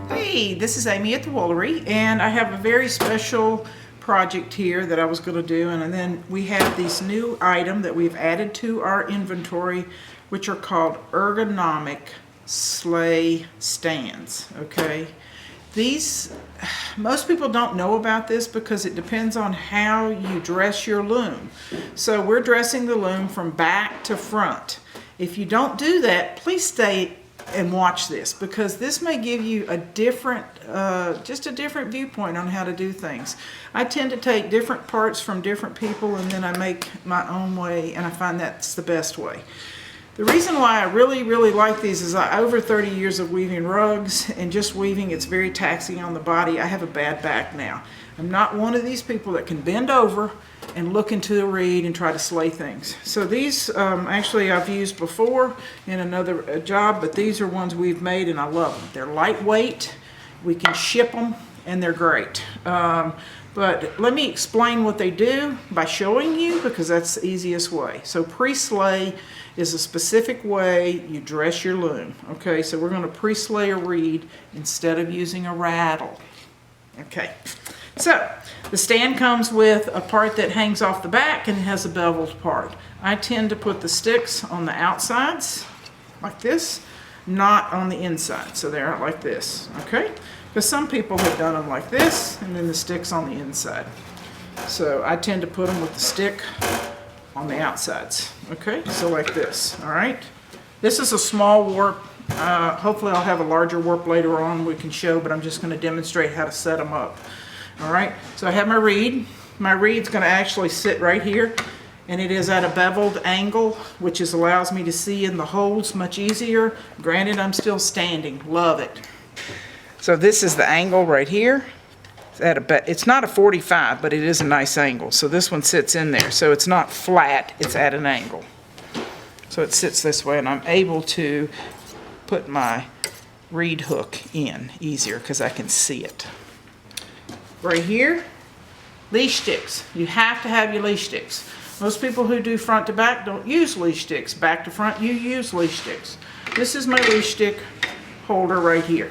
Hey, this is Amy at the Woolery, and I have a very special project here that I was going to do, and then we have this new item that we've added to our inventory, which are called Ergonomic Sley Stands. Okay, these, most people don't know about this because it depends on how you dress your loom. So we're dressing the loom from back to front. If you don't do that, please stay and watch this, because this may give you a different, just a different viewpoint on how to do things. I tend to take different parts from different people and then I make my own way, and I find that's the best way. The reason why I really like these is over 30 years of weaving rugs, and just weaving, it's very taxing on the body. I have a bad back now. I'm not one of these people that can bend over and look into a reed and try to slay things. So these, actually I've used before in another job, but these are ones we've made and I love them. They're lightweight, we can ship them, and they're great. But let me explain what they do by showing you, because that's the easiest way. So pre-slay is a specific way you dress your loom. Okay, so we're going to pre-slay a reed instead of using a rattle. Okay, so the stand comes with a part that hangs off the back and it has a beveled part. I tend to put the sticks on the outsides like this, not on the inside, so they're like this. Okay, because some people have done them like this and then the sticks on the inside. So I tend to put them with the stick on the outsides. Okay, so like this. All right, this is a small warp. Hopefully I'll have a larger warp later on we can show, but I'm just going to demonstrate how to set them up. All right, so I have my reed. My reed's going to actually sit right here, and it is at a beveled angle, which allows me to see in the holes much easier. Granted, I'm still standing. Love it. So this is the angle right here. It's not a 45, but it is a nice angle. So this one sits in there. So it's not flat, it's at an angle. So it sits this way, and I'm able to put my reed hook in easier because I can see it. Right here, leash sticks. You have to have your leash sticks. Most people who do front to back don't use leash sticks. Back to front, you use leash sticks. This is my leash stick holder right here.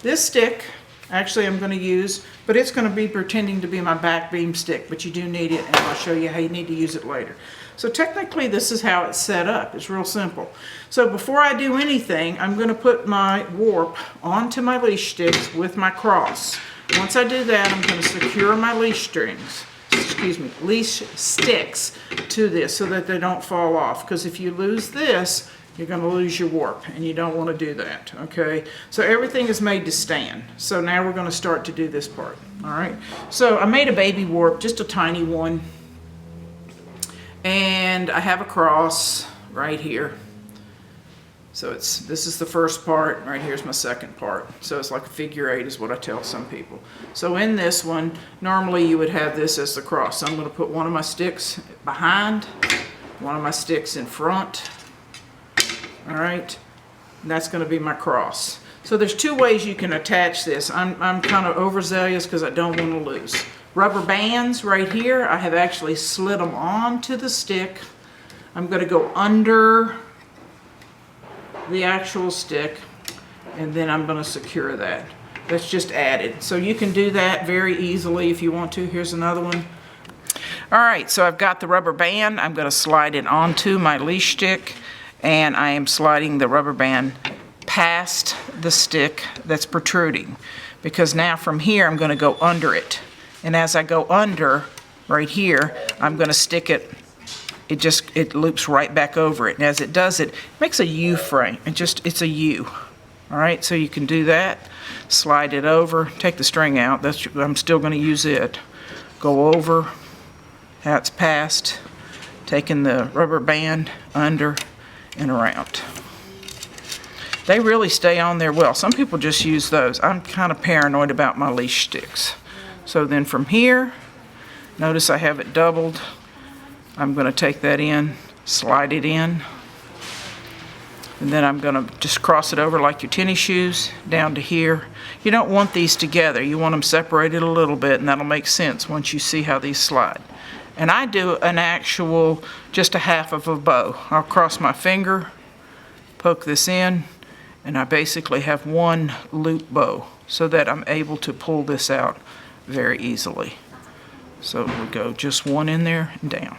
This stick, actually I'm going to use, but it's going to be pretending to be my back beam stick, but you do need it, and I'll show you how you need to use it later. So technically this is how it's set up. It's real simple. So before I do anything, I'm going to put my warp onto my leash sticks with my cross. Once I do that, I'm going to secure my leash sticks to this so that they don't fall off, because if you lose this, you're going to lose your warp, and you don't want to do that. Okay, so everything is made to stand. So now we're going to start to do this part. All right, so I made a baby warp, just a tiny one, and I have a cross right here. So this is the first part, right here's my second part. So it's like a figure eight is what I tell some people. So in this one, normally you would have this as the cross. So I'm going to put one of my sticks behind, one of my sticks in front. All right, and that's going to be my cross. So there's two ways you can attach this. I'm kind of overzealous because I don't want to lose. Rubber bands right here, I have actually slid them onto the stick. I'm going to go under the actual stick, and then I'm going to secure that. That's just added. So you can do that very easily if you want to. Here's another one. All right, so I've got the rubber band. I'm going to slide it onto my leash stick, and I am sliding the rubber band past the stick that's protruding, because now from here I'm going to go under it, and as I go under right here, I'm going to stick it. It loops right back over it, and as it does it makes a U frame. It's a U. All right, so you can do that. Slide it over, take the string out. I'm still going to use it. Go over how it's passed, taking the rubber band under and around. They really stay on there well. Some people just use those. I'm kind of paranoid about my leash sticks. So then from here, notice I have it doubled. I'm going to take that in, slide it in, and then I'm going to just cross it over like your tennis shoes down to here. You don't want these together. You want them separated a little bit, and that'll make sense once you see how these slide. And I do an actual, just a half of a bow. I'll cross my finger poke this in, and I basically have one loop bow so that I'm able to pull this out very easily. So we go just one in there and down.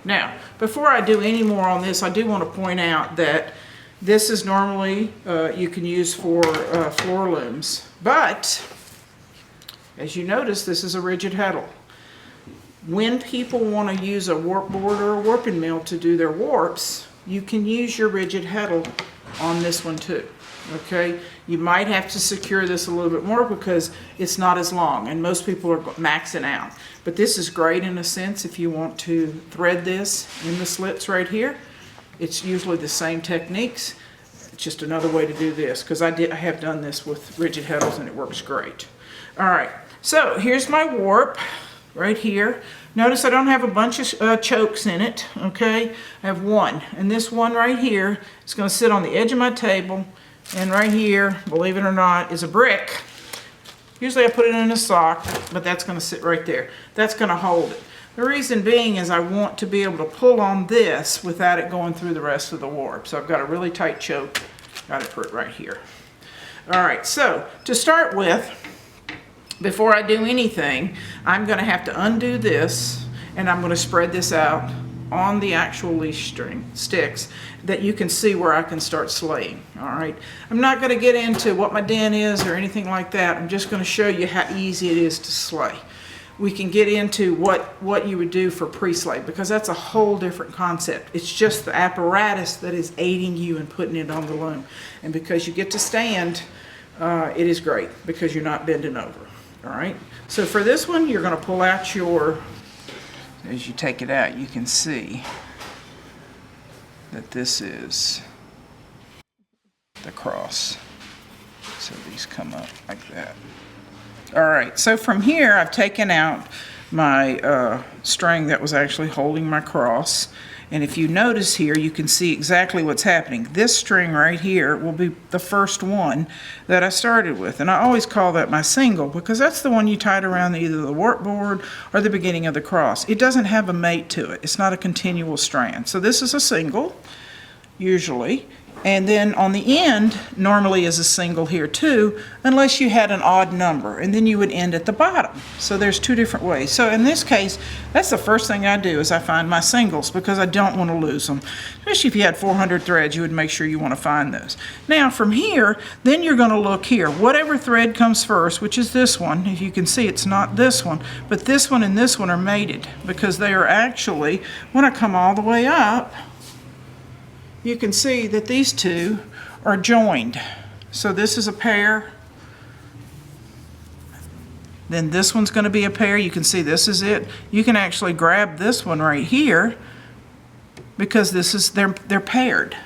Now, before I do any more on this, I do want to point out that this is normally you can use for floor looms, but as you notice, this is a rigid heddle. When people want to use a warp board or a warping mill to do their warps, you can use your rigid heddle on this one too. Okay, you might have to secure this a little bit more because it's not as long, and most people are maxing out. But this is great in a sense if you want to thread this in the slits right here. It's usually the same techniques. It's just another way to do this, because I have done this with rigid heddles and it works great. All right, so here's my warp right here. Notice I don't have a bunch of chokes in it, okay? I have one, and this one right here is going to sit on the edge of my table, and right here, believe it or not, is a brick. Usually I put it in a sock, but that's going to sit right there. That's going to hold it. The reason being is I want to be able to pull on this without it going through the rest of the warp. So I've got a really tight choke. Got it put right here. All right, so to start with, before I do anything, I'm going to have to undo this, and I'm going to spread this out on the actual leash string sticks that you can see where I can start slaying. All right, I'm not going to get into what my dent is or anything like that. I'm just going to show you how easy it is to slay. We can get into what you would do for pre-slay, because that's a whole different concept. It's just the apparatus that is aiding you in putting it on the loom. And because you get to stand, it is great because you're not bending over. All right, so for this one, you're going to pull out your, as you take it out, you can see that this is the cross. So these come up like that. All right, so from here, I've taken out my string that was actually holding my cross. And if you notice here, you can see exactly what's happening. This string right here will be the first one that I started with. And I always call that my single, because that's the one you tied around either the warp board or the beginning of the cross. It doesn't have a mate to it. It's not a continual strand. So this is a single, usually. And then on the end, normally is a single here too, unless you had an odd number, and then you would end at the bottom. So there's two different ways. So in this case, that's the first thing I do is I find my singles, because I don't want to lose them. Especially if you had 400 threads, you would make sure you want to find those. Now from here, then you're going to look here. Whatever thread comes first, which is this one, if you can see it's not this one, but this one and this one are mated, because they are actually, when I come all the way up, you can see that these two are joined. So this is a pair. Then this one's going to be a pair. You can see this is it. You can actually grab this one right here because this is they're paired.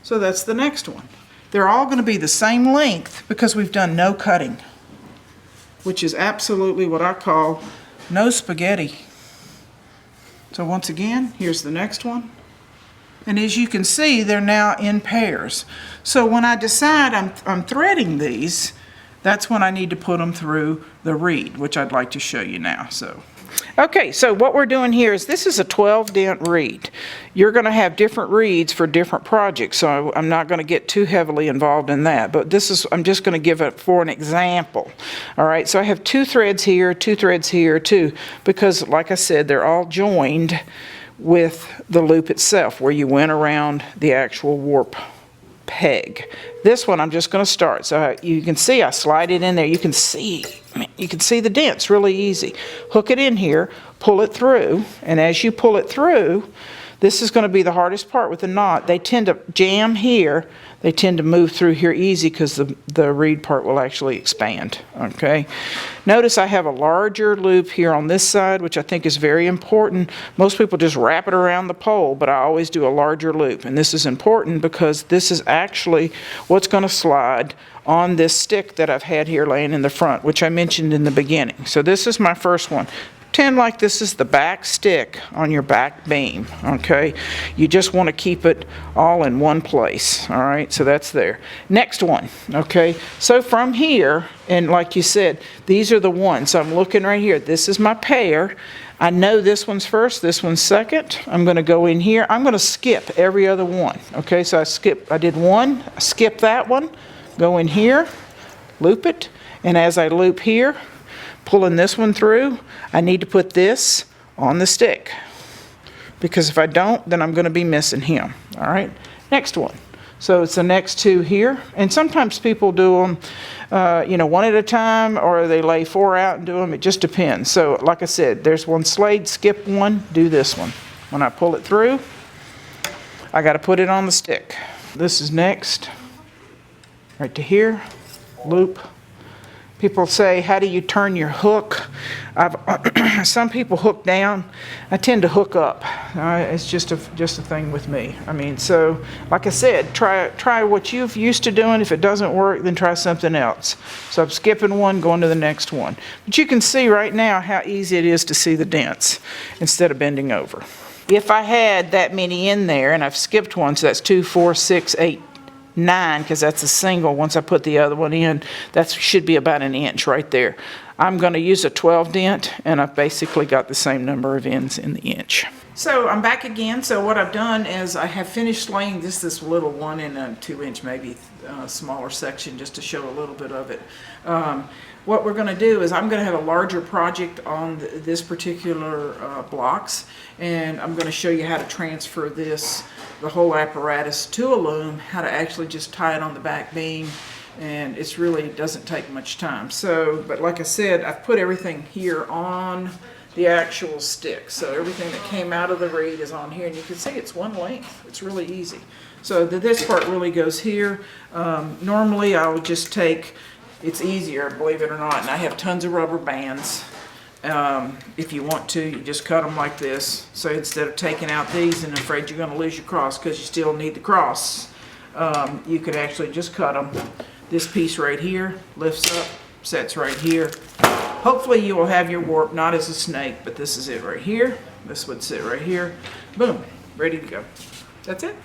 So that's the next one. They're all going to be the same length because we've done no cutting, which is absolutely what I call no spaghetti. So once again, here's the next one. And as you can see, they're now in pairs. So when I decide I'm threading these, that's when I need to put them through the reed, which I'd like to show you now. Okay, so what we're doing here is this is a 12 dent reed. You're going to have different reeds for different projects, so I'm not going to get too heavily involved in that. But I'm just going to give it for an example. All right, so I have 2 threads here, 2 threads here, too, because like I said, they're all joined with the loop itself, where you went around the actual warp peg. This one I'm just going to start. So you can see I slide it in there. You can see the dents really easy. Hook it in here, pull it through, and as you pull it through, this is going to be the hardest part with the knot. They tend to jam here. They tend to move through here easy because the reed part will actually expand. Okay. Notice I have a larger loop here on this side, which I think is very important. Most people just wrap it around the pole, but I always do a larger loop. And this is important because this is actually what's going to slide on this stick that I've had here laying in the front, which I mentioned in the beginning. So this is my first one. Pretend like this is the back stick on your back beam, okay? You just want to keep it all in one place, all right? So that's there. Next one, okay? So from here, and like you said, these are the ones. So I'm looking right here. This is my pair. I know this one's first, this one's second. I'm going to go in here. I'm going to skip every other one, okay? So I did one, I skip that one, go in here, loop it, and as I loop here, pulling this one through, I need to put this on the stick, because if I don't, then I'm going to be missing him. All right, next one. So it's the next two here, and sometimes people do them one at a time, or they lay 4 out and do them. It just depends. So like I said, there's one slayed, skip one, do this one. When I pull it through, I got to put it on the stick. This is next, right to here, loop. People say, how do you turn your hook? Some people hook down. I tend to hook up. It's just a thing with me. I mean, so like I said, try what you've used to doing. If it doesn't work, then try something else. So I'm skipping one, going to the next one. But you can see right now how easy it is to see the dents instead of bending over. If I had that many in there, and I've skipped one, so that's 2, 4, 6, 8, 9, because that's a single. Once I put the other one in, that should be about an inch right there. I'm going to use a 12 dent, and I've basically got the same number of ends in the inch. So I'm back again. So what I've done is I have finished slaying this little 1 and a 2-inch, maybe smaller section, just to show a little bit of it. What we're going to do is I'm going to have a larger project on this particular blocks, and I'm going to show you how to transfer the whole apparatus to a loom, how to actually just tie it on the back beam, and it's really doesn't take much time. So, but like I said, I've put everything here on the actual stick. So everything that came out of the reed is on here, and you can see it's one length. It's really easy. So this part really goes here. Normally I would just take, it's easier, believe it or not, and I have tons of rubber bands. If you want to, you just cut them like this. So instead of taking out these and afraid you're going to lose your cross because you still need the cross, you could actually just cut them. This piece right here lifts up, sets right here. Hopefully you will have your warp not as a snake, but this is it right here. This would sit right here. Boom, ready to go. That's it.